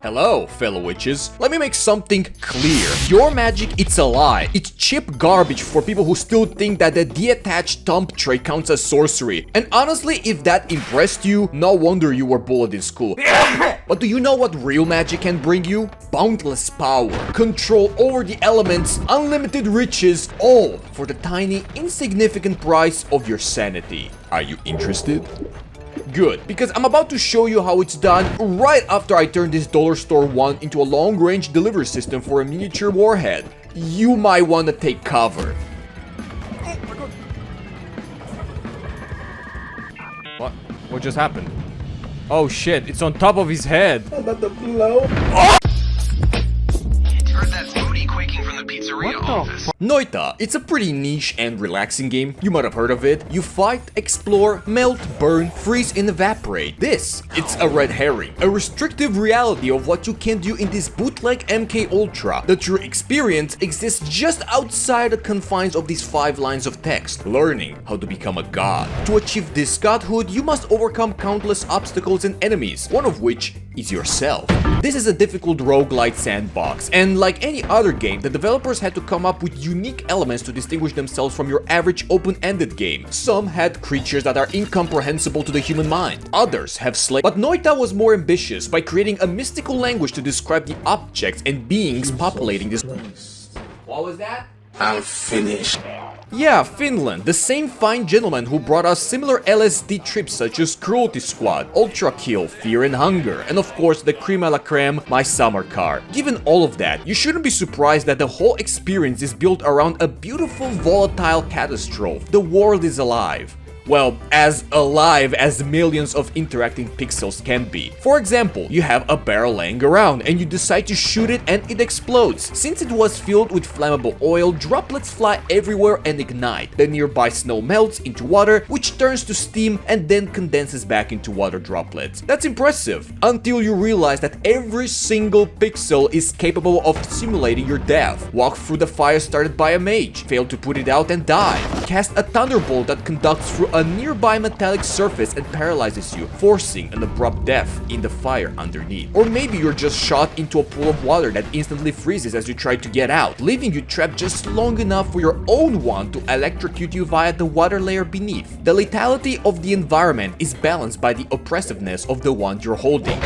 Hello, fellow witches. Let me make something clear. Your magic, it's a lie. It's cheap garbage for people who still think that the detached thumb tray counts as sorcery. And honestly, if that impressed you, no wonder you were bullied in school. But do you know what real magic can bring you? Boundless power, control over the elements, unlimited riches, all for the tiny, insignificant price of your sanity. Are you interested? Good, because I'm about to show you how it's done right after I turn this dollar store one into a long-range delivery system for a miniature warhead. You might want to take cover. Oh my god. What just happened? Oh shit, it's on top of his head. I'm about to blow. Oh! Heard that booty quaking from the pizzeria office. Noita, it's a pretty niche and relaxing game. You might have heard of it. You fight, explore, melt, burn, freeze, and evaporate. It's a red herring, a restrictive reality of what you can do in this bootleg MK Ultra. The true experience exists just outside the confines of these 5 lines of text, learning how to become a god. To achieve this godhood, you must overcome countless obstacles and enemies, one of which is yourself. This is a difficult roguelite sandbox, and like any other game, the developers had to come up with unique elements to distinguish themselves from your average open-ended game. Some had creatures that are incomprehensible to the human mind. Others have slaves. But Noita was more ambitious by creating a mystical language to describe the objects and beings populating this. What was that? I'm finished. Yeah, Finland, the same fine gentleman who brought us similar LSD trips such as Cruelty Squad, Ultra Kill, Fear and Hunger, and of course the creme a la creme, my summer car. Given all of that, you shouldn't be surprised that the whole experience is built around a beautiful volatile catastrophe. The world is alive. Well, as alive as millions of interacting pixels can be. For example, you have a barrel laying around and you decide to shoot it and it explodes. Since it was filled with flammable oil, droplets fly everywhere and ignite. The nearby snow melts into water, which turns to steam and then condenses back into water droplets. That's impressive, until you realize that every single pixel is capable of simulating your death. Walk through the fire started by a mage, fail to put it out and die. Cast a thunderbolt that conducts through a nearby metallic surface and paralyzes you, forcing an abrupt death in the fire underneath. Or maybe you're just shot into a pool of water that instantly freezes as you try to get out, leaving you trapped just long enough for your own wand to electrocute you via the water layer beneath. The lethality of the environment is balanced by the oppressiveness of the wand you're holding.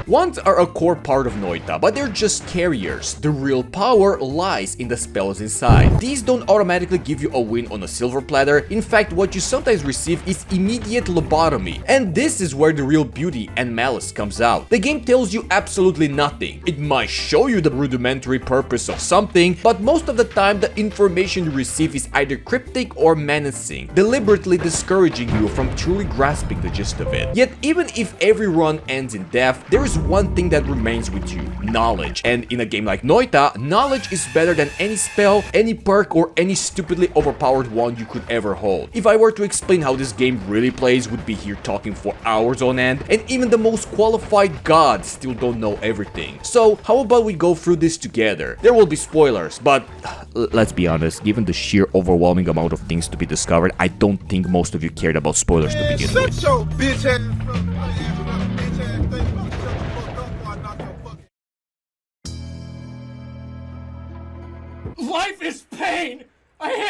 Wands are a core part of Noita, but they're just carriers. The real power lies in the spells inside. These don't automatically give you a win on a silver platter. In fact, what you sometimes receive is immediate lobotomy. And this is where the real beauty and malice comes out. The game tells you absolutely nothing. It might show you the rudimentary purpose of something, but most of the time the information you receive is either cryptic or menacing, deliberately discouraging you from truly grasping the gist of it. Yet even if every run ends in death, there is one thing that remains with you: knowledge. And in a game like Noita, knowledge is better than any spell, any perk, or any stupidly overpowered wand you could ever hold. If I were to explain how this game really plays, we'd be here talking for hours on end, and even the most qualified gods still don't know everything. So how about we go through this together? There will be spoilers, but let's be honest, given the sheer overwhelming amount of things to be discovered, I don't think most of you cared about spoilers to begin with. Shut your bitch ass. Life is pain!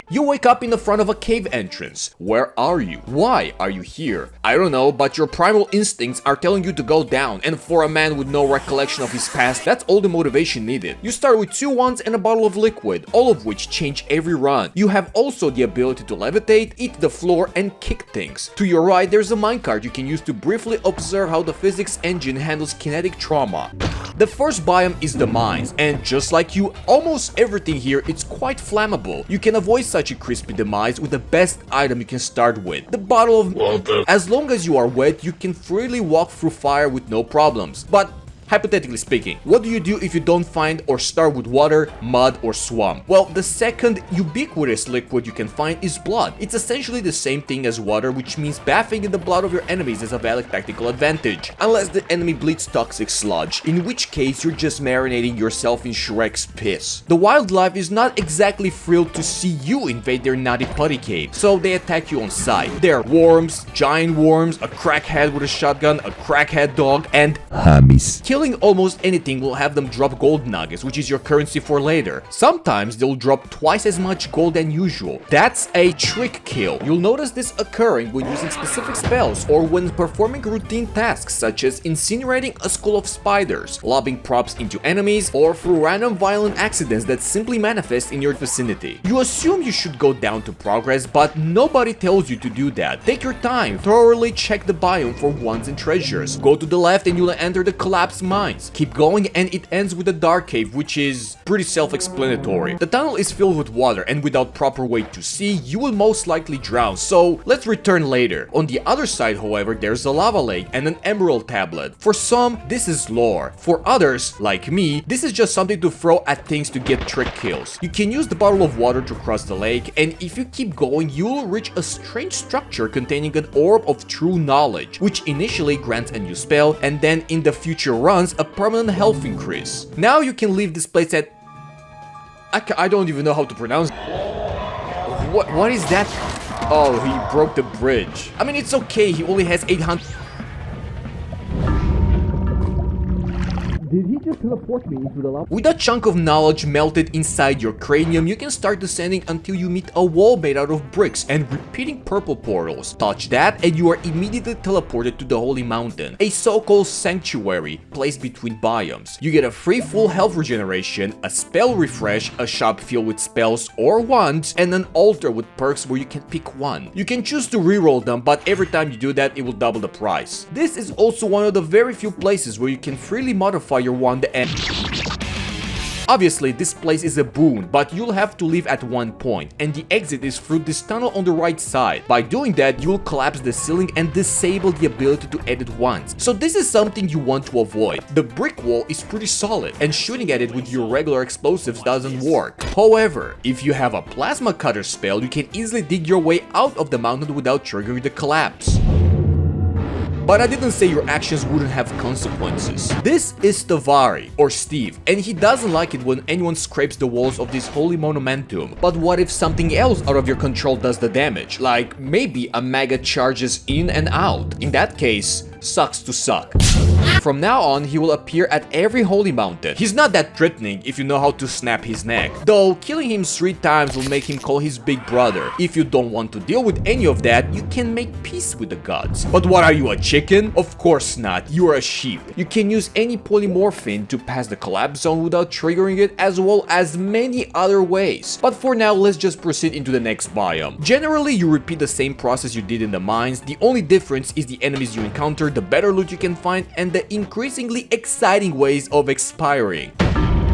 You wake up in the front of a cave entrance. Where are you? Why are you here? I don't know, but your primal instincts are telling you to go down, and for a man with no recollection of his past, that's all the motivation needed. You start with 2 wands and a bottle of liquid, all of which change every run. You have also the ability to levitate, eat the floor, and kick things. To your right, there's a minecart you can use to briefly observe how the physics engine handles kinetic trauma. The first biome is the mines, and just like you, almost everything here is quite flammable. You can avoid such a crispy demise with the best item you can start with, the bottle of water. As long as you are wet, you can freely walk through fire with no problems. But hypothetically speaking, what do you do if you don't find or start with water, mud, or swamp? Well, the second ubiquitous liquid you can find is blood. It's essentially the same thing as water, which means bathing in the blood of your enemies is a valid tactical advantage. Unless the enemy bleeds toxic sludge, in which case you're just marinating yourself in Shrek's piss. The wildlife is not exactly thrilled to see you invade their naughty putty cave, so they attack you on sight. There are worms, giant worms, a crackhead with a shotgun, a crackhead dog, and hammies. Killing almost anything will have them drop gold nuggets, which is your currency for later. Sometimes they'll drop twice as much gold than usual. That's a trick kill. You'll notice this occurring when using specific spells or when performing routine tasks such as incinerating a school of spiders, lobbing props into enemies, or through random violent accidents that simply manifest in your vicinity. You assume you should go down to progress, but nobody tells you to do that. Take your time, thoroughly check the biome for wands and treasures. Go to the left and you'll enter the collapsed mines. Keep going and it ends with a dark cave, which is pretty self-explanatory. The tunnel is filled with water and without proper way to see, you will most likely drown, so let's return later. On the other side, however, there's a lava lake and an emerald tablet. For some, this is lore. For others, like me, this is just something to throw at things to get trick kills. You can use the bottle of water to cross the lake, and if you keep going, you'll reach a strange structure containing an orb of true knowledge, which initially grants a new spell, and then in the future runs a permanent health increase. Now you can leave this place at... I don't even know how to pronounce it. What is that? Oh, he broke the bridge. I mean, it's okay, he only has 800... Did he just teleport me into the lava? With a chunk of knowledge melted inside your cranium, you can start descending until you meet a wall made out of bricks and repeating purple portals. Touch that and you are immediately teleported to the Holy Mountain, a so-called sanctuary placed between biomes. You get a free full health regeneration, a spell refresh, a shop filled with spells or wands, and an altar with perks where you can pick one. You can choose to reroll them, but every time you do that, it will double the price. This is also one of the very few places where you can freely modify your wand and... Obviously, this place is a boon, but you'll have to leave at one point, and the exit is through this tunnel on the right side. By doing that, you'll collapse the ceiling and disable the ability to edit wands. So this is something you want to avoid. The brick wall is pretty solid, and shooting at it with your regular explosives doesn't work. However, if you have a plasma cutter spell, you can easily dig your way out of the mountain without triggering the collapse. But I didn't say your actions wouldn't have consequences. This is Stavari, or Steve, and he doesn't like it when anyone scrapes the walls of this holy monumentum. But what if something else out of your control does the damage? Like, maybe a maggot charges in and out. In that case, sucks to suck. From now on, he will appear at every holy mountain. He's not that threatening if you know how to snap his neck. Though, killing him 3 times will make him call his big brother. If you don't want to deal with any of that, you can make peace with the gods. But what are you, a chicken? Of course not, you are a sheep. You can use any polymorphine to pass the collapse zone without triggering it, as well as many other ways. But for now, let's just proceed into the next biome. Generally, you repeat the same process you did in the mines. The only difference is the enemies you encounter, the better loot you can find, and the increasingly exciting ways of expiring.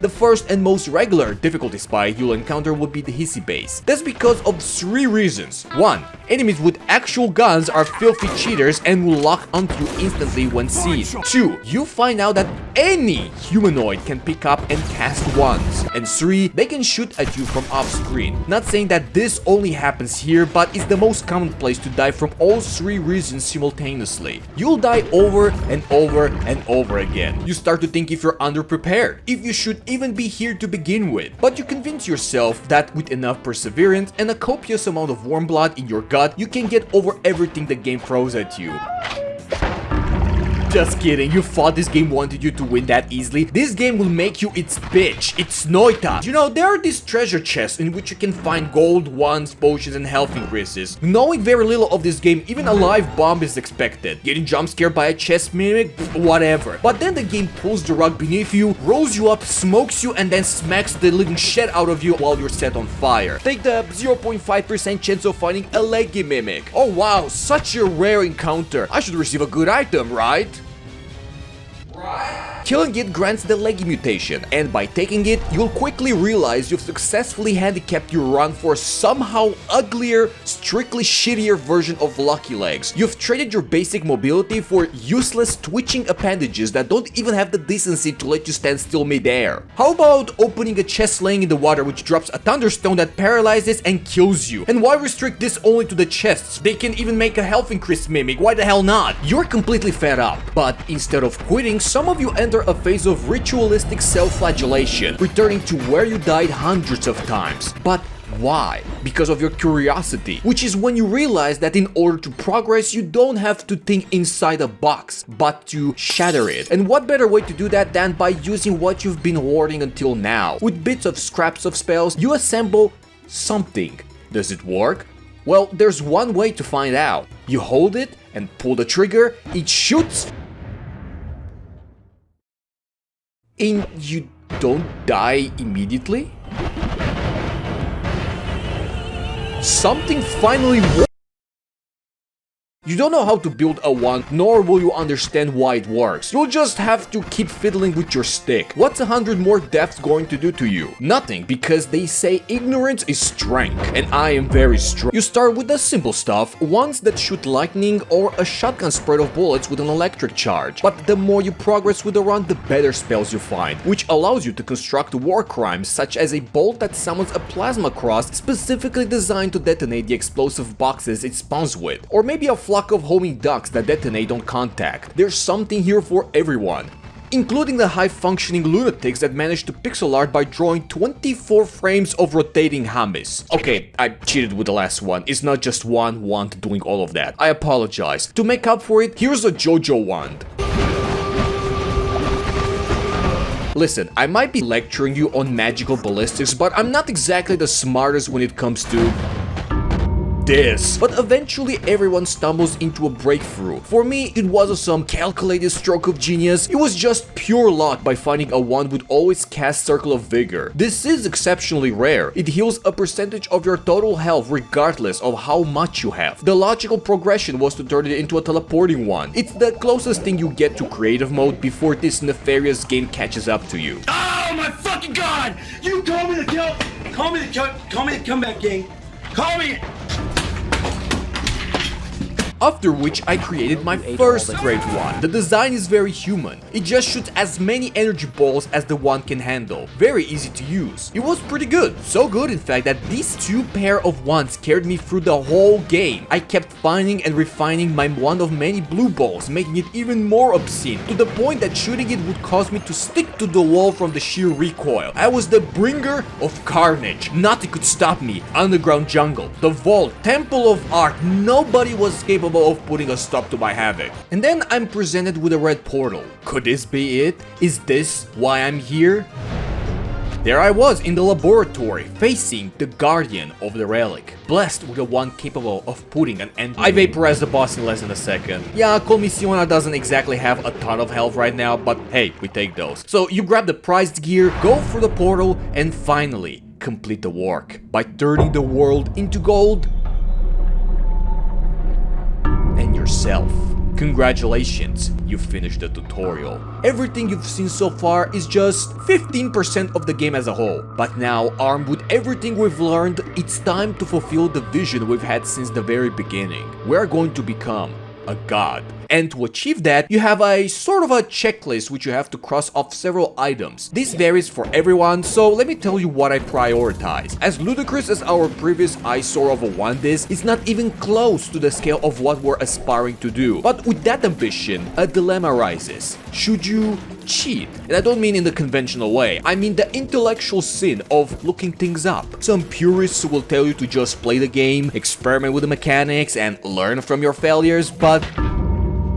The first and most regular difficulty spike you'll encounter would be the hissi base. That's because of 3 reasons. 1. Enemies with actual guns are filthy cheaters and will lock onto you instantly when seen. 2. You find out that any humanoid can pick up and cast wands. And 3. They can shoot at you from off screen. Not saying that this only happens here, but it's the most common place to die from all 3 reasons simultaneously. You'll die over and over and over again. You start to think if you're underprepared, if you should even be here to begin with. But you convince yourself that with enough perseverance and a copious amount of warm blood in your gut, you can get over everything the game throws at you. Just kidding, you thought this game wanted you to win that easily? This game will make you its bitch. It's Noita. You know, there are these treasure chests in which you can find gold, wands, potions, and health increases. Knowing very little of this game, even a live bomb is expected. Getting jump scared by a chest mimic? Whatever. But then the game pulls the rug beneath you, rolls you up, smokes you, and then smacks the living shit out of you while you're set on fire. Take the 0.5% chance of finding a leggy mimic. Oh wow, such a rare encounter. I should receive a good item, right? Killing it grants the leggy mutation, and by taking it, you'll quickly realize you've successfully handicapped your run for a somehow uglier, strictly shittier version of Lucky Legs. You've traded your basic mobility for useless twitching appendages that don't even have the decency to let you stand still midair. How about opening a chest laying in the water which drops a thunderstone that paralyzes and kills you? And why restrict this only to the chests? They can even make a health increase mimic, why the hell not? You're completely fed up, but instead of quitting, some of you enter a phase of ritualistic self-flagellation, returning to where you died hundreds of times. But Why? Because of your curiosity, which is when you realize that in order to progress, you don't have to think inside a box, but to shatter it. And what better way to do that than by using what you've been hoarding until now? With bits of scraps of spells, you assemble something. Does it work? Well, there's one way to find out. You hold it and pull the trigger, it shoots, and you don't die immediately? Something finally worked. You don't know how to build a wand, nor will you understand why it works. You'll just have to keep fiddling with your stick. What's 100 more deaths going to do to you? Nothing, because they say ignorance is strength, and I am very strong. You start with the simple stuff, wands that shoot lightning or a shotgun spread of bullets with an electric charge. But the more you progress with the run, the better spells you find, which allows you to construct war crimes such as a bolt that summons a plasma cross specifically designed to detonate the explosive boxes it spawns with, or maybe a flock of homing ducks that detonate on contact. There's something here for everyone, including the high-functioning lunatics that manage to pixel art by drawing 24 frames of rotating hummus. Okay, I cheated with the last one. It's not just one wand doing all of that. I apologize. To make up for it, here's a JoJo wand. Listen, I might be lecturing you on magical ballistics, but I'm not exactly the smartest when it comes to this. But eventually everyone stumbles into a breakthrough. For me, it wasn't some calculated stroke of genius, it was just pure luck by finding a wand with always cast Circle of Vigor. This is exceptionally rare. It heals a percentage of your total health regardless of how much you have. The logical progression was to turn it into a teleporting one. It's the closest thing you get to creative mode before this nefarious game catches up to you. Oh my fucking god! You told me to kill! Call me the comeback king! Call me! After which I created my first great one. The design is very human. It just shoots as many energy balls as the wand can handle. Very easy to use. It was pretty good. So good in fact that these two pair of wands carried me through the whole game. I kept finding and refining my wand of many blue balls, making it even more obscene, to the point that shooting it would cause me to stick to the wall from the sheer recoil. I was the bringer of carnage. Nothing could stop me. Underground jungle, the vault, temple of art, nobody was capable of putting a stop to my havoc. And then I'm presented with a red portal. Could this be it? Is this why I'm here? There I was in the laboratory, facing the guardian of the relic, blessed with a wand capable of putting an end. I vaporized the boss in less than a second. Yeah, Commissiona doesn't exactly have a ton of health right now, but hey, we take those. So you grab the prized gear, go through the portal, and finally complete the work by turning the world into gold and yourself. Congratulations, you finished the tutorial. Everything you've seen so far is just 15% of the game as a whole. But now, armed with everything we've learned, it's time to fulfill the vision we've had since the very beginning. We're going to become a god. And to achieve that, you have a sort of a checklist which you have to cross off several items. This varies for everyone, so let me tell you what I prioritize. As ludicrous as our previous eyesore of a wand is, it's not even close to the scale of what we're aspiring to do. But with that ambition, a dilemma arises. Should you cheat? And I don't mean in the conventional way, I mean the intellectual sin of looking things up. Some purists will tell you to just play the game, experiment with the mechanics, and learn from your failures, but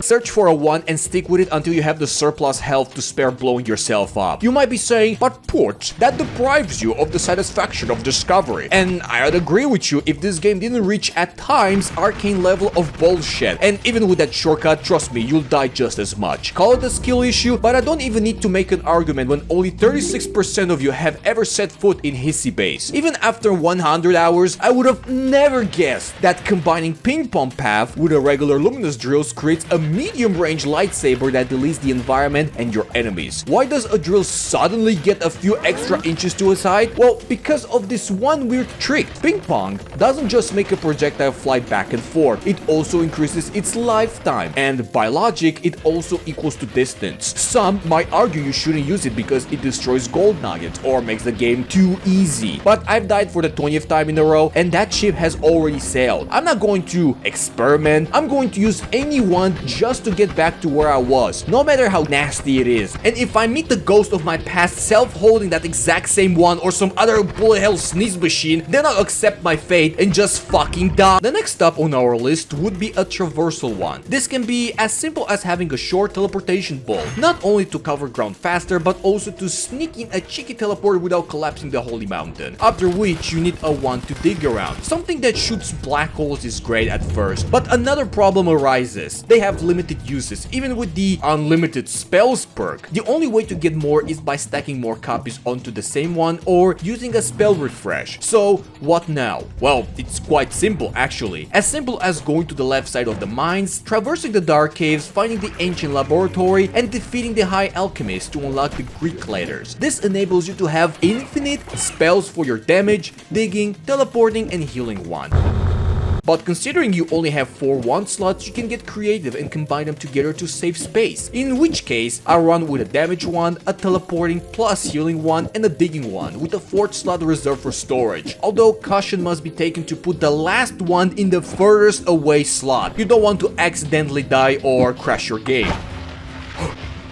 search for a wand and stick with it until you have the surplus health to spare blowing yourself up. You might be saying, but Poots, that deprives you of the satisfaction of discovery. And I'd agree with you if this game didn't reach at times arcane level of bullshit. And even with that shortcut, trust me, you'll die just as much. Call it a skill issue, but I don't even need to make an argument when only 36% of you have ever set foot in Hissi base. Even after 100 hours, I would have never guessed that combining ping pong path with a regular luminous drills creates a medium-range lightsaber that deletes the environment and your enemies. Why does a drill suddenly get a few extra inches to its height? Well, because of this one weird trick. Ping pong doesn't just make a projectile fly back and forth, it also increases its lifetime, and by logic, it also equals to distance. Some might argue you shouldn't use it because it destroys gold nuggets or makes the game too easy. But I've died for the 20th time in a row, and that ship has already sailed. I'm not going to experiment, I'm going to use any wand just to get back to where I was, no matter how nasty it is. And if I meet the ghost of my past self holding that exact same one or some other bullet hell sneeze machine, then I'll accept my fate and just fucking die. The next up on our list would be a traversal one. This can be as simple as having a short teleportation ball, not only to cover ground faster, but also to sneak in a cheeky teleport without collapsing the holy mountain. After which you need a wand to dig around. Something that shoots black holes is great at first, but another problem arises. They have limited uses, even with the unlimited spells perk. The only way to get more is by stacking more copies onto the same one or using a spell refresh. So what now? Well, it's quite simple actually. As simple as going to the left side of the mines, traversing the dark caves, finding the ancient laboratory, and defeating the high alchemist to unlock the Greek letters. This enables you to have infinite spells for your damage, digging, teleporting, and healing one. But considering you only have 4 wand slots, you can get creative and combine them together to save space. In which case, I run with a damage wand, a teleporting plus healing wand, and a digging wand, with a 4th slot reserved for storage. Although caution must be taken to put the last wand in the furthest away slot. You don't want to accidentally die or crash your game.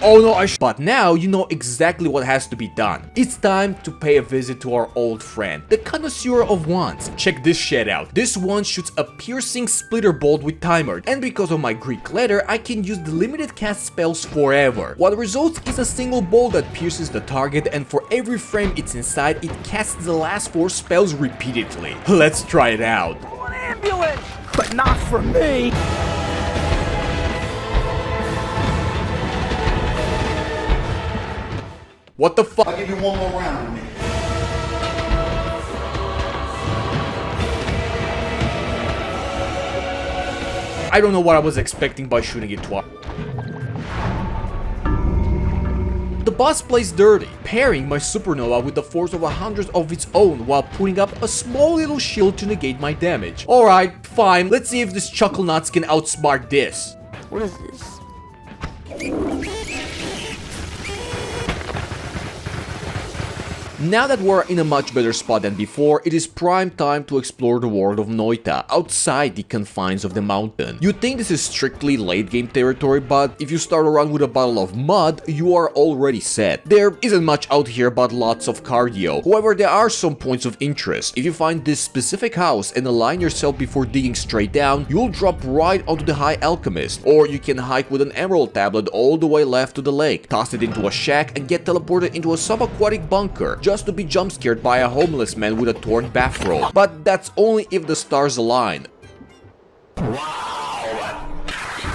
Oh no, But now you know exactly what has to be done. It's time to pay a visit to our old friend, the connoisseur of wands. Check this shit out. This wand shoots a piercing splitter bolt with timer, and because of my Greek letter, I can use the limited cast spells forever. What results is a single bolt that pierces the target, and for every frame it's inside, it casts the last 4 spells repeatedly. Let's try it out. An ambulance! But not for me! What the fuck? I'll give you one more round with me. I don't know what I was expecting by shooting it twice. The boss plays dirty, pairing my supernova with the force of 100 of its own while putting up a small little shield to negate my damage. Alright, fine, let's see if this chuckle nuts can outsmart this. What is this? Now that we're in a much better spot than before, it is prime time to explore the world of Noita, outside the confines of the mountain. You'd think this is strictly late game territory, but if you start around with a bottle of mud, you are already set. There isn't much out here but lots of cardio. However, there are some points of interest. If you find this specific house and align yourself before digging straight down, you'll drop right onto the High Alchemist. Or you can hike with an emerald tablet all the way left to the lake, toss it into a shack, and get teleported into a subaquatic bunker, just to be jump scared by a homeless man with a torn bathrobe. But that's only if the stars align.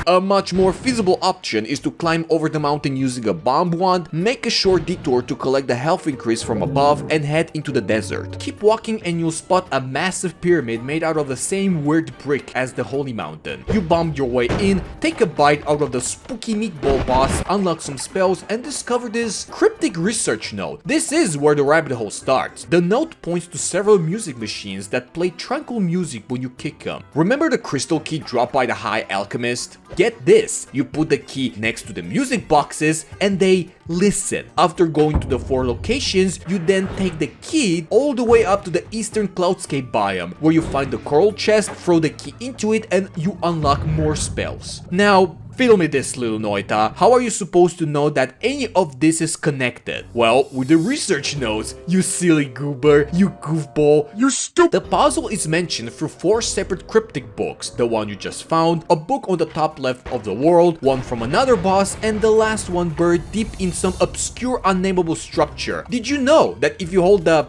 A much more feasible option is to climb over the mountain using a bomb wand, make a short detour to collect the health increase from above, and head into the desert. Keep walking and you'll spot a massive pyramid made out of the same weird brick as the Holy Mountain. You bomb your way in, take a bite out of the spooky meatball boss, unlock some spells, and discover this cryptic research note. This is where the rabbit hole starts. The note points to several music machines that play tranquil music when you kick them. Remember the crystal key dropped by the High Alchemist? Get this, you put the key next to the music boxes and they listen. After going to the 4 locations, you then take the key all the way up to the eastern cloudscape biome, where you find the coral chest, throw the key into it, and you unlock more spells. Now, fill me this, little Noita. How are you supposed to know that any of this is connected? Well, with the research notes, you silly goober, you goofball, you stupid. The puzzle is mentioned through 4 separate cryptic books, the one you just found, a book on the top left of the world, one from another boss, and the last one buried deep in some obscure unnameable structure. Did you know that if you hold the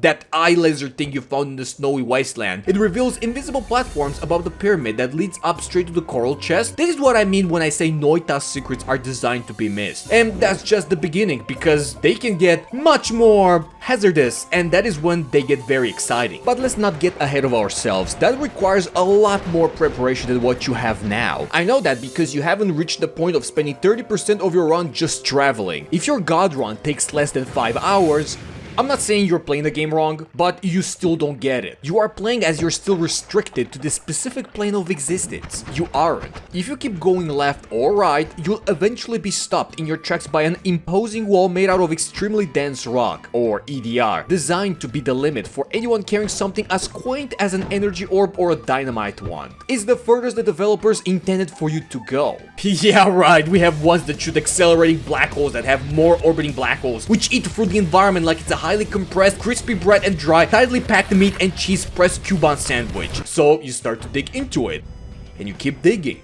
that eye laser thing you found in the snowy wasteland, it reveals invisible platforms above the pyramid that leads up straight to the coral chest? This is what I mean when I say Noita's secrets are designed to be missed. And that's just the beginning, because they can get much more hazardous, and that is when they get very exciting. But let's not get ahead of ourselves. That requires a lot more preparation than what you have now. I know that because you haven't reached the point of spending 30% of your run just traveling. If your god run takes less than 5 hours, I'm not saying you're playing the game wrong, but you still don't get it. You are playing as you're still restricted to this specific plane of existence. You aren't. If you keep going left or right, you'll eventually be stopped in your tracks by an imposing wall made out of extremely dense rock, or EDR, designed to be the limit for anyone carrying something as quaint as an energy orb or a dynamite wand. It's the furthest the developers intended for you to go. Yeah, right, we have ones that shoot accelerating black holes that have more orbiting black holes, which eat through the environment like it's a highly compressed, crispy bread and dry, tightly packed meat and cheese pressed Cuban sandwich. So you start to dig into it, and you keep digging.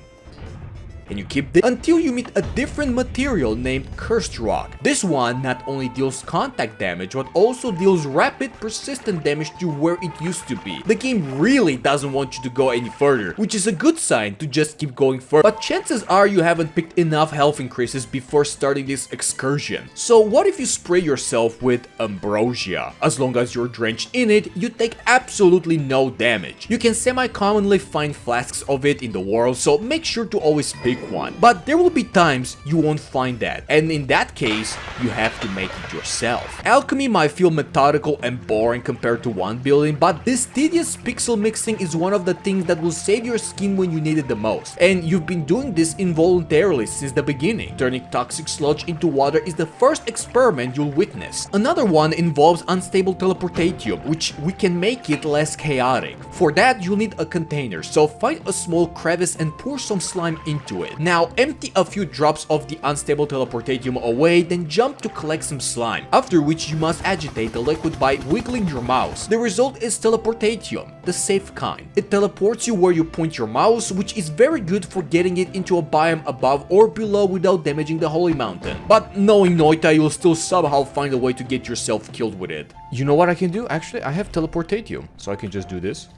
And you keep digging until you meet a different material named cursed rock. This one not only deals contact damage, but also deals rapid, persistent damage to where it used to be. The game really doesn't want you to go any further, which is a good sign to just keep going further. But chances are you haven't picked enough health increases before starting this excursion. So what if you spray yourself with ambrosia? As long as you're drenched in it, you take absolutely no damage. You can semi-commonly find flasks of it in the world, so make sure to always pick one. But there will be times you won't find that, and in that case, you have to make it yourself. Alchemy might feel methodical and boring compared to wand building, but this tedious pixel mixing is one of the things that will save your skin when you need it the most. And you've been doing this involuntarily since the beginning. Turning toxic sludge into water is the first experiment you'll witness. Another one involves unstable teleportatium, which we can make it less chaotic. For that, you'll need a container, so find a small crevice and pour some slime into it. Now empty a few drops of the unstable teleportatium away, then jump to collect some slime, after which you must agitate the liquid by wiggling your mouse. The result is teleportatium, the safe kind. It teleports you where you point your mouse, which is very good for getting it into a biome above or below without damaging the holy mountain. But knowing Noita, you'll still somehow find a way to get yourself killed with it. You know what I can do? Actually, I have teleportatium, so I can just do this.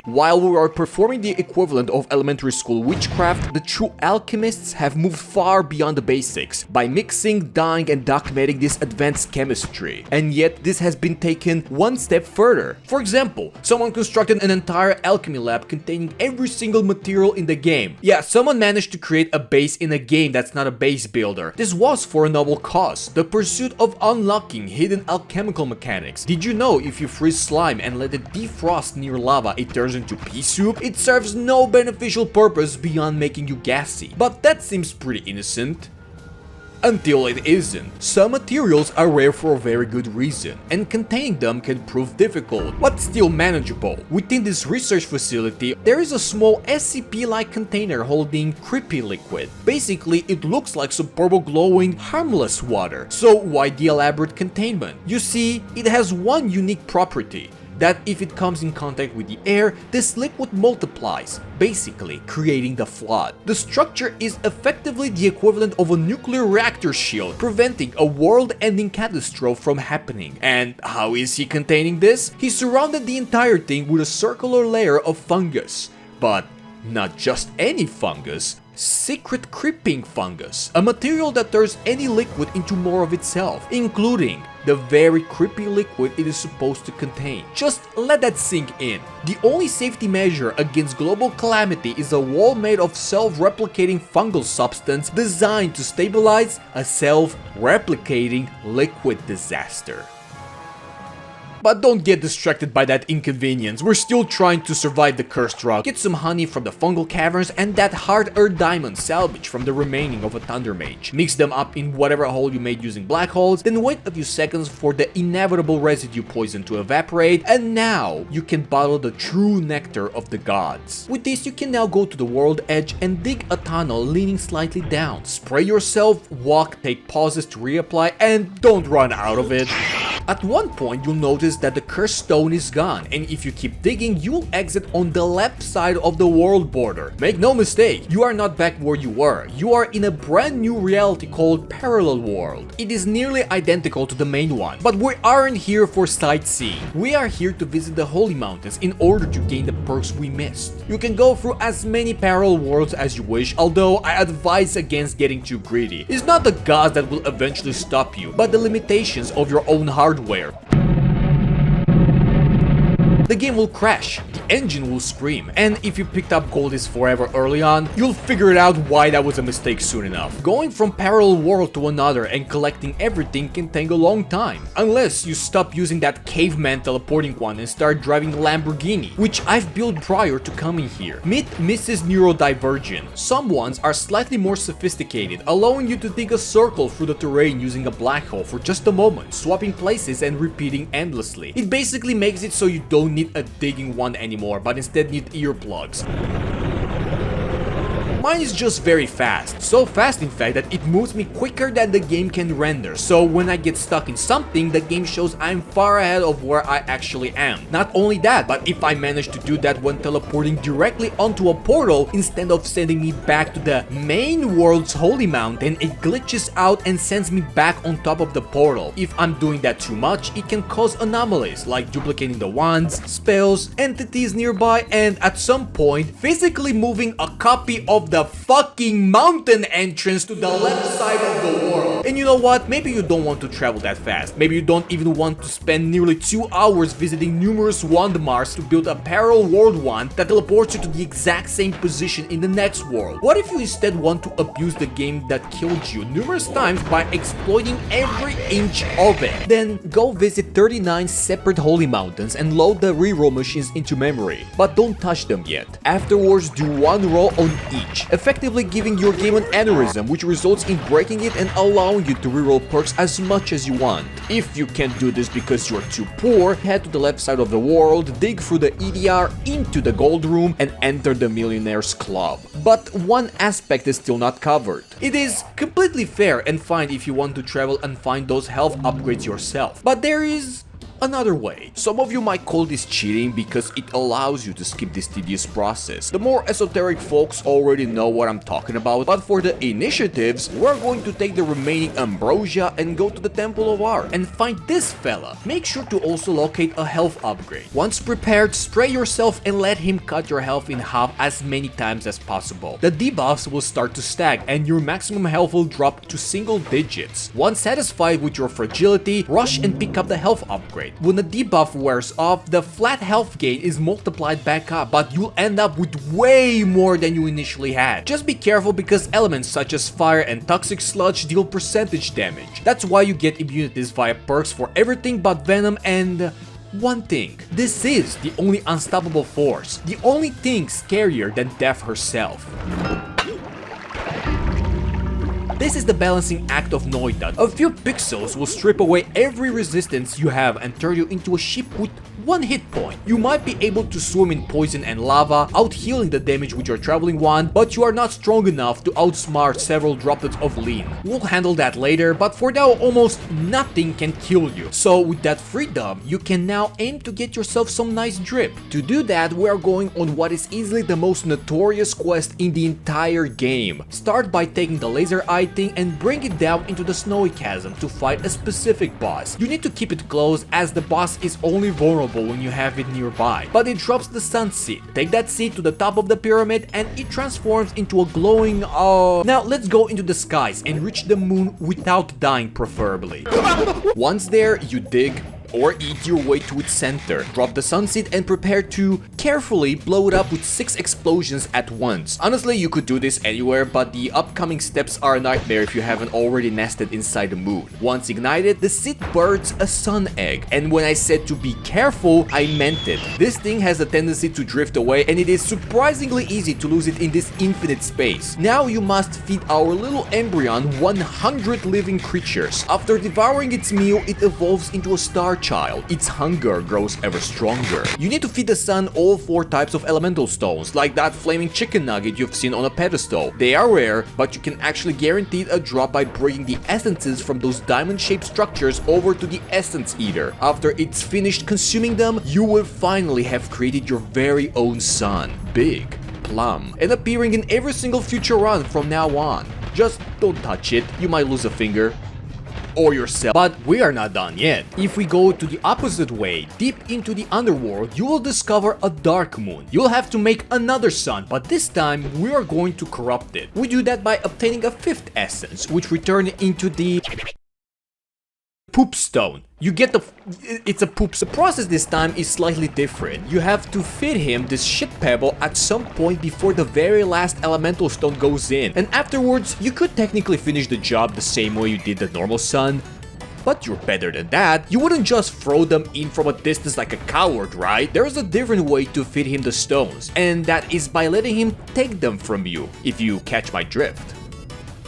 While we are performing the equivalent of elementary school witchcraft, the true alchemists have moved far beyond the basics by mixing, dyeing and documenting this advanced chemistry. And yet this has been taken one step further. For example, someone constructed an entire alchemy lab containing every single material in the game. Yeah, someone managed to create a base in a game that's not a base builder. This was for a noble cause, the pursuit of unlocking hidden alchemical mechanics. Did you know if you freeze slime and let it defrost near lava, it turns into pea soup? It serves no beneficial purpose beyond making you gassy. But that seems pretty innocent. Until it isn't. Some materials are rare for a very good reason, and containing them can prove difficult, but still manageable. Within this research facility, there is a small SCP-like container holding creepy liquid. Basically, it looks like some purple glowing, harmless water. So why the elaborate containment? You see, it has one unique property, that if it comes in contact with the air, this liquid multiplies, basically creating the flood. The structure is effectively the equivalent of a nuclear reactor shield, preventing a world-ending catastrophe from happening. And how is he containing this? He surrounded the entire thing with a circular layer of fungus. But not just any fungus, secret creeping fungus, a material that turns any liquid into more of itself, including the very creepy liquid it is supposed to contain. Just let that sink in. The only safety measure against global calamity is a wall made of self-replicating fungal substance designed to stabilize a self-replicating liquid disaster. But don't get distracted by that inconvenience, we're still trying to survive the cursed rock. Get some honey from the fungal caverns and that hard earth diamond salvaged from the remaining of a thunder mage. Mix them up in whatever hole you made using black holes, then wait a few seconds for the inevitable residue poison to evaporate, and now you can bottle the true nectar of the gods. With this, you can now go to the world edge and dig a tunnel leaning slightly down. Spray yourself, walk, take pauses to reapply, and don't run out of it. At one point, you'll notice that the cursed stone is gone, and if you keep digging, you'll exit on the left side of the world border. Make no mistake, you are not back where you were. You are in a brand new reality called Parallel World. It is nearly identical to the main one, but we aren't here for sightseeing. We are here to visit the Holy Mountains in order to gain the perks we missed. You can go through as many parallel worlds as you wish, although I advise against getting too greedy. It's not the gods that will eventually stop you, but the limitations of your own hardware. the game will crash, the engine will scream, and if you picked up gold is forever early on, you'll figure it out why that was a mistake soon enough. Going from parallel world to another and collecting everything can take a long time, unless you stop using that caveman teleporting one and start driving Lamborghini, which I've built prior to coming here. Meet Mrs. Neurodivergent. Some ones are slightly more sophisticated, allowing you to dig a circle through the terrain using a black hole for just a moment, swapping places and repeating endlessly. It basically makes it so you don't need a digging one anymore, but instead need earplugs. Mine is just very fast, so fast in fact that it moves me quicker than the game can render, so when I get stuck in something, the game shows I'm far ahead of where I actually am. Not only that, but if I manage to do that when teleporting directly onto a portal instead of sending me back to the main world's holy mountain, it glitches out and sends me back on top of the portal. If I'm doing that too much, it can cause anomalies like duplicating the wands, spells, entities nearby, and at some point, physically moving a copy of the fucking mountain entrance to the left side of the world. And you know what? Maybe you don't want to travel that fast. Maybe you don't even want to spend nearly 2 hours visiting numerous Wandmars to build a parallel world wand that teleports you to the exact same position in the next world. What if you instead want to abuse the game that killed you numerous times by exploiting every inch of it? Then go visit 39 separate holy mountains and load the reroll machines into memory. But don't touch them yet. Afterwards, do one roll on each, effectively giving your game an aneurysm, which results in breaking it and allowing you to reroll perks as much as you want. If you can't do this because you're too poor, head to the left side of the world, dig through the EDR into the gold room, and enter the Millionaires Club. But one aspect is still not covered. It is completely fair and fine if you want to travel and find those health upgrades yourself, but there is another way. Some of you might call this cheating because it allows you to skip this tedious process. The more esoteric folks already know what I'm talking about, but for the initiatives, we're going to take the remaining ambrosia and go to the Temple of Art and find this fella. Make sure to also locate a health upgrade. Once prepared, spray yourself and let him cut your health in half as many times as possible. The debuffs will start to stack and your maximum health will drop to single digits. Once satisfied with your fragility, rush and pick up the health upgrade. When the debuff wears off, the flat health gain is multiplied back up, but you'll end up with way more than you initially had. Just be careful because elements such as fire and toxic sludge deal percentage damage. That's why you get immunities via perks for everything but venom and one thing. This is the only unstoppable force, the only thing scarier than death herself. This is the balancing act of Noita. A few pixels will strip away every resistance you have and turn you into a ship with 1 hit point. You might be able to swim in poison and lava, out-healing the damage with your traveling wand, but you are not strong enough to outsmart several droplets of lean. We'll handle that later, but for now almost nothing can kill you. So with that freedom, you can now aim to get yourself some nice drip. To do that, we are going on what is easily the most notorious quest in the entire game. Start by taking the laser eye thing and bring it down into the snowy chasm to fight a specific boss. You need to keep it close as the boss is only vulnerable when you have it nearby, but it drops the sun seed. Take that seed to the top of the pyramid and it transforms into a glowing Now let's go into the skies and reach the moon without dying preferably. Once there, you dig or eat your way to its center. Drop the sunseed and prepare to carefully blow it up with 6 explosions at once. Honestly, you could do this anywhere, but the upcoming steps are a nightmare if you haven't already nested inside the moon. Once ignited, the seed births a sun egg, and when I said to be careful, I meant it. This thing has a tendency to drift away, and it is surprisingly easy to lose it in this infinite space. Now you must feed our little embryon 100 living creatures. After devouring its meal, it evolves into a star child. Its hunger grows ever stronger. You need to feed the sun all 4 types of elemental stones, like that flaming chicken nugget you've seen on a pedestal. They are rare, but you can actually guarantee a drop by bringing the essences from those diamond-shaped structures over to the essence eater. After it's finished consuming them, you will finally have created your very own sun. Big, plumb, and appearing in every single future run from now on. Just don't touch it, you might lose a finger. Or yourself. But we are not done yet. If we go to the opposite way, deep into the underworld, you will discover a dark moon. You'll have to make another sun, but this time we are going to corrupt it. We do that by obtaining a 5th essence, which we turn into the poop stone. You get it's a poop. The process this time is slightly different. You have to feed him this shit pebble at some point before the very last elemental stone goes in. And afterwards, you could technically finish the job the same way you did the normal sun. But you're better than that. You wouldn't just throw them in from a distance like a coward, right? There's a different way to feed him the stones, and that is by letting him take them from you, if you catch my drift.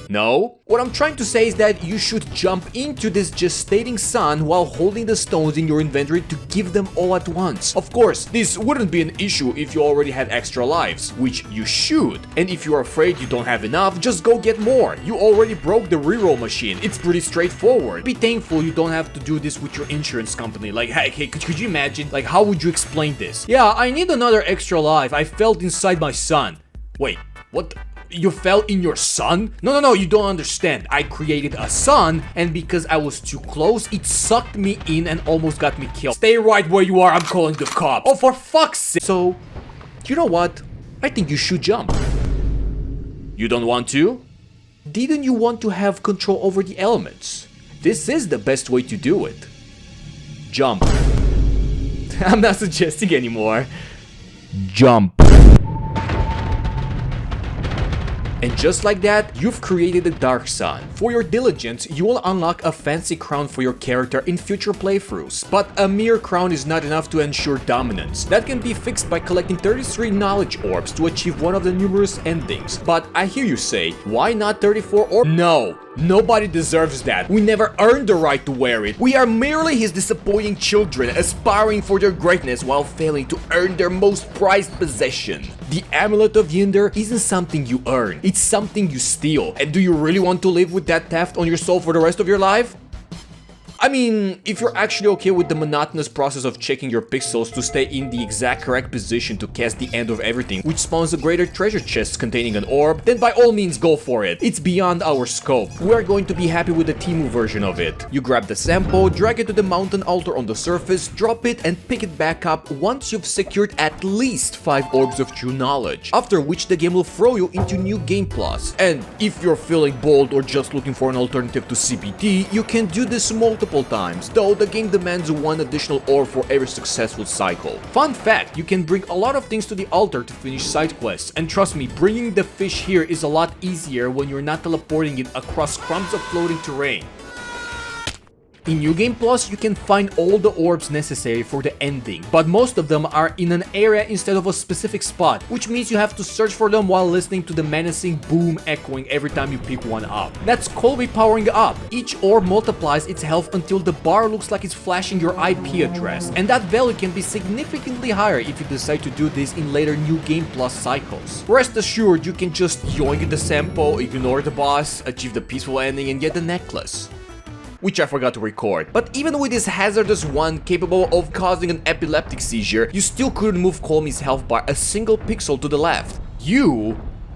No? What I'm trying to say is that you should jump into this gestating sun while holding the stones in your inventory to give them all at once. Of course, this wouldn't be an issue if you already had extra lives, which you should. And if you're afraid you don't have enough, just go get more. You already broke the reroll machine. It's pretty straightforward. Be thankful you don't have to do this with your insurance company. Like, hey, could you imagine? Like, how would you explain this? Yeah, I need another extra life. I felt inside my sun. Wait, what? You fell in your sun? No, you don't understand. I created a sun, and because I was too close, it sucked me in and almost got me killed. Stay right where you are, I'm calling the cops. Oh, for fuck's sake. So, you know what? I think you should jump. You don't want to? Didn't you want to have control over the elements? This is the best way to do it. Jump. I'm not suggesting anymore. Jump. And just like that, you've created a Dark Sun. For your diligence, you will unlock a fancy crown for your character in future playthroughs. But a mere crown is not enough to ensure dominance. That can be fixed by collecting 33 knowledge orbs to achieve one of the numerous endings. But I hear you say, why not 34 orbs? No, nobody deserves that. We never earned the right to wear it. We are merely his disappointing children, aspiring for their greatness while failing to earn their most prized possession. The Amulet of Yinder isn't something you earn. It's something you steal. And do you really want to live with that theft on your soul for the rest of your life? I mean, if you're actually okay with the monotonous process of checking your pixels to stay in the exact correct position to cast the end of everything, which spawns a greater treasure chest containing an orb, then by all means go for it. It's beyond our scope. We are going to be happy with the Temu version of it. You grab the sample, drag it to the mountain altar on the surface, drop it and pick it back up once you've secured at least 5 orbs of true knowledge, after which the game will throw you into New Game Plus. And if you're feeling bold or just looking for an alternative to CBT, you can do this multiple times, though the game demands 1 additional orb for every successful cycle. Fun fact, you can bring a lot of things to the altar to finish side quests, and trust me, bringing the fish here is a lot easier when you're not teleporting it across crumbs of floating terrain. In New Game Plus, you can find all the orbs necessary for the ending, but most of them are in an area instead of a specific spot, which means you have to search for them while listening to the menacing boom echoing every time you pick one up. That's Colby powering up. Each orb multiplies its health until the bar looks like it's flashing your IP address, and that value can be significantly higher if you decide to do this in later New Game Plus cycles. Rest assured, you can just yoink the sample, ignore the boss, achieve the peaceful ending, and get the necklace. Which I forgot to record. But even with this hazardous one capable of causing an epileptic seizure, you still couldn't move Colmy's health bar a single pixel to the left.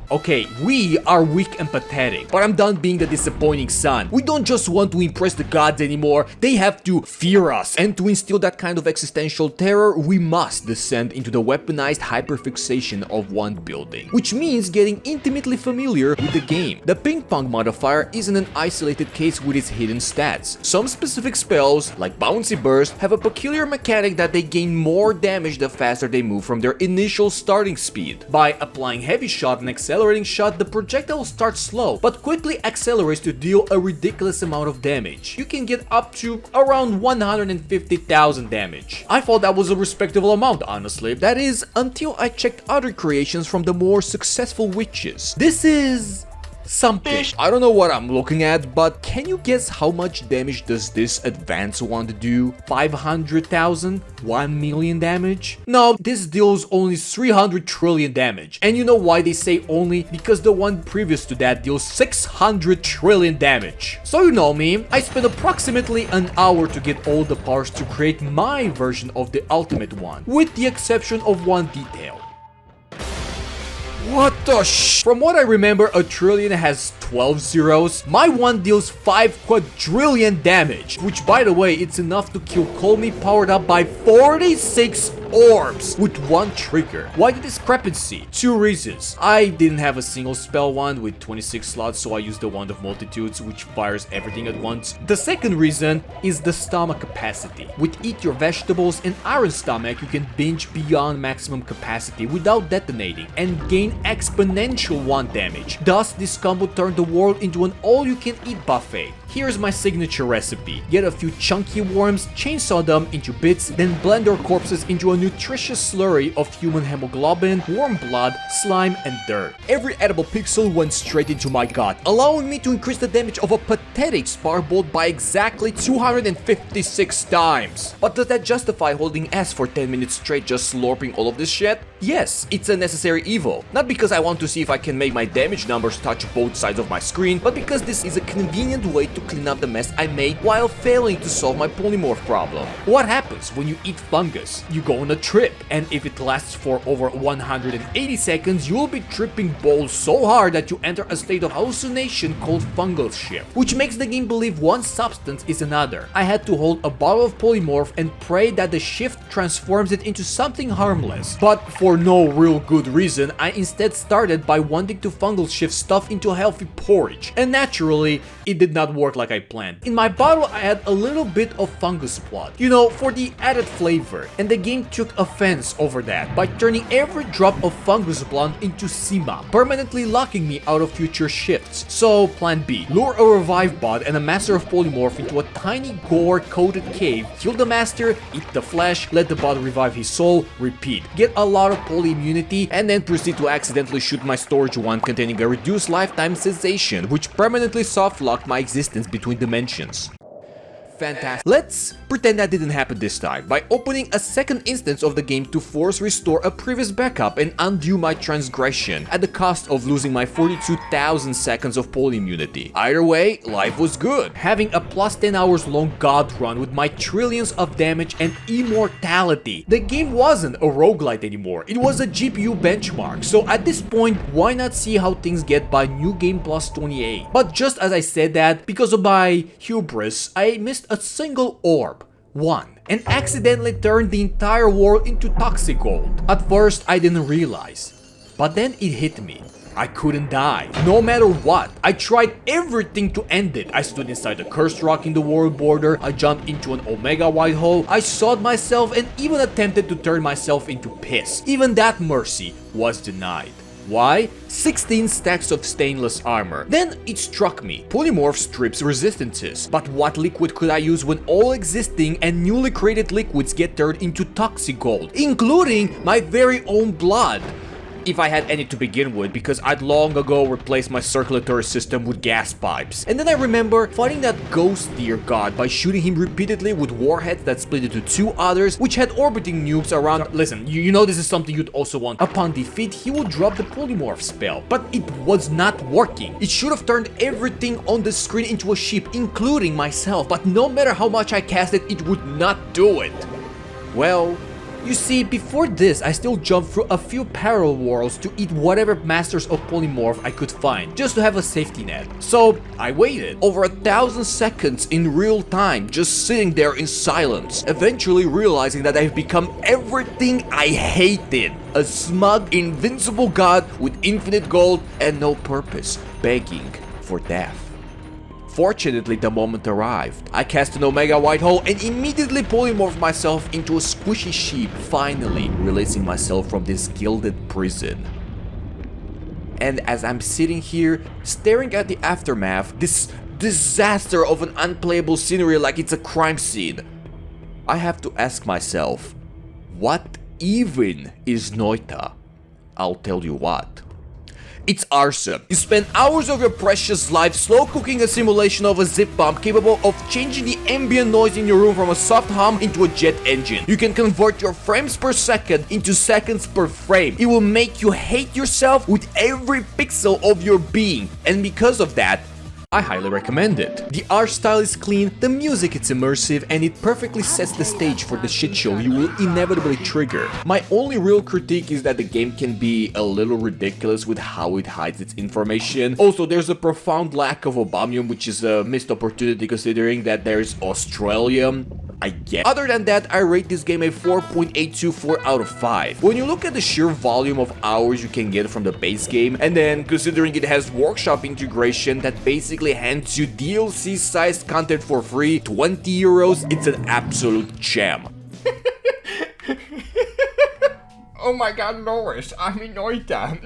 Okay, we are weak and pathetic, but I'm done being the disappointing son. We don't just want to impress the gods anymore, they have to fear us. And to instill that kind of existential terror, we must descend into the weaponized hyperfixation of one building. Which means getting intimately familiar with the game. The ping pong modifier isn't an isolated case with its hidden stats. Some specific spells, like Bouncy Burst, have a peculiar mechanic that they gain more damage the faster they move from their initial starting speed. By applying Heavy Shot and Accelerating Shot, the projectile starts slow, but quickly accelerates to deal a ridiculous amount of damage. You can get up to around 150,000 damage. I thought that was a respectable amount, honestly. That is, until I checked other creations from the more successful witches. This is something. I don't know what I'm looking at, but can you guess how much damage does this advanced one do? 500,000? 1 million damage? No, this deals only 300 trillion damage. And you know why they say only? Because the one previous to that deals 600 trillion damage. So you know me, I spent approximately an hour to get all the parts to create my version of the ultimate one, with the exception of one detail. What the sh? From what I remember, a trillion has 12 zeros. My one deals 5 quadrillion damage, which by the way, it's enough to kill Colmy powered up by 46 orbs with one trigger. Why the discrepancy? Two reasons. I didn't have a single spell wand with 26 slots, so I used the Wand of Multitudes, which fires everything at once. The second reason is the stomach capacity. With Eat Your Vegetables and Iron Stomach, you can binge beyond maximum capacity without detonating and gain exponential wand damage. Thus, this combo turned the world into an all-you-can-eat buffet. Here's my signature recipe. Get a few chunky worms, chainsaw them into bits, then blend their corpses into a nutritious slurry of human hemoglobin, worm blood, slime, and dirt. Every edible pixel went straight into my gut, allowing me to increase the damage of a pathetic Sparbolt by exactly 256 times. But does that justify holding S for 10 minutes straight just slurping all of this shit? Yes, it's a necessary evil. Not because I want to see if I can make my damage numbers touch both sides of my screen, but because this is a convenient way to clean up the mess I made while failing to solve my polymorph problem. What happens when you eat fungus? You go on a trip, and if it lasts for over 180 seconds, you'll be tripping balls so hard that you enter a state of hallucination called fungal shift, which makes the game believe one substance is another. I had to hold a bottle of polymorph and pray that the shift transforms it into something harmless. But for no real good reason, I instead started by wanting to fungal shift stuff into healthy porridge, and naturally, it did not work like I planned. In my bottle, I had a little bit of fungus blood, you know, for the added flavor, and the game took offense over that by turning every drop of fungus blood into Sima, permanently locking me out of future shifts. So, plan B. Lure a revive bot and a master of polymorph into a tiny gore-coated cave, kill the master, eat the flesh, let the bot revive his soul, repeat. Get a lot of poly immunity, and then proceed to accidentally shoot my storage wand containing a reduced lifetime cessation, which permanently soft-locked my existence between dimensions. Fantastic. Let's pretend that didn't happen this time by opening a second instance of the game to force restore a previous backup and undo my transgression at the cost of losing my 42,000 seconds of poly immunity. Either way, life was good. Having a plus 10 hours long god run with my trillions of damage and immortality. The game wasn't a roguelite anymore, it was a GPU benchmark, so at this point, why not see how things get by New Game Plus 28? But just as I said that, because of my hubris, I missed a single orb, one, and accidentally turned the entire world into toxic gold. At first, I didn't realize, but then it hit me. I couldn't die, no matter what. I tried everything to end it. I stood inside the cursed rock in the world border, I jumped into an omega white hole, I sawed myself and even attempted to turn myself into piss. Even that mercy was denied. Why? 16 stacks of stainless armor. Then it struck me. Polymorph strips resistances. But what liquid could I use when all existing and newly created liquids get turned into toxic gold, including my very own blood? If I had any to begin with, because I'd long ago replaced my circulatory system with gas pipes. And then I remember fighting that ghost deer god by shooting him repeatedly with warheads that split into two others, which had orbiting nukes around. Listen, you know this is something you'd also want. Upon defeat, he would drop the polymorph spell, but it was not working. It should have turned everything on the screen into a ship, including myself, but no matter how much I cast it, it would not do it. Well, you see, before this, I still jumped through a few parallel worlds to eat whatever masters of polymorph I could find, just to have a safety net. So, I waited over 1,000 seconds in real time, just sitting there in silence, eventually realizing that I've become everything I hated. A smug, invincible god with infinite gold and no purpose, begging for death. Fortunately, the moment arrived. I cast an Omega White Hole and immediately polymorphed myself into a squishy sheep, finally releasing myself from this gilded prison. And as I'm sitting here, staring at the aftermath, this disaster of an unplayable scenery like it's a crime scene, I have to ask myself, what even is Noita? I'll tell you what. It's arson. You spend hours of your precious life slow cooking a simulation of a zip bomb capable of changing the ambient noise in your room from a soft hum into a jet engine. You can convert your frames per second into seconds per frame. It will make you hate yourself with every pixel of your being. And because of that, I highly recommend it. The art style is clean, the music is immersive, and it perfectly sets the stage for the shit show you will inevitably trigger. My only real critique is that the game can be a little ridiculous with how it hides its information. Also, there's a profound lack of Obamium, which is a missed opportunity considering that there's Australia. I guess. Other than that, I rate this game a 4.824 out of 5. When you look at the sheer volume of hours you can get from the base game, and then considering it has workshop integration that basically hands you DLC-sized content for free, 20 euros, it's an absolute gem. Oh my god, Loris, I'm in Noita.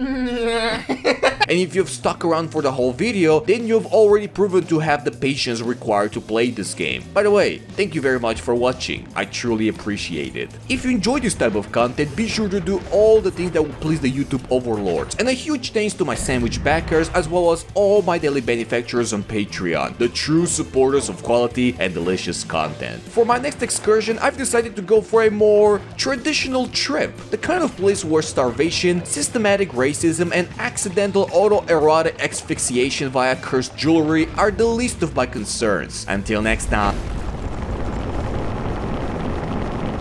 And if you've stuck around for the whole video, then you've already proven to have the patience required to play this game. By the way, thank you very much for watching, I truly appreciate it. If you enjoy this type of content, be sure to do all the things that will please the YouTube overlords. And a huge thanks to my sandwich backers as well as all my daily benefactors on Patreon, the true supporters of quality and delicious content. For my next excursion, I've decided to go for a more traditional trip, the kind of place where starvation, systematic racism, and accidental autoerotic asphyxiation via cursed jewelry are the least of my concerns. Until next time.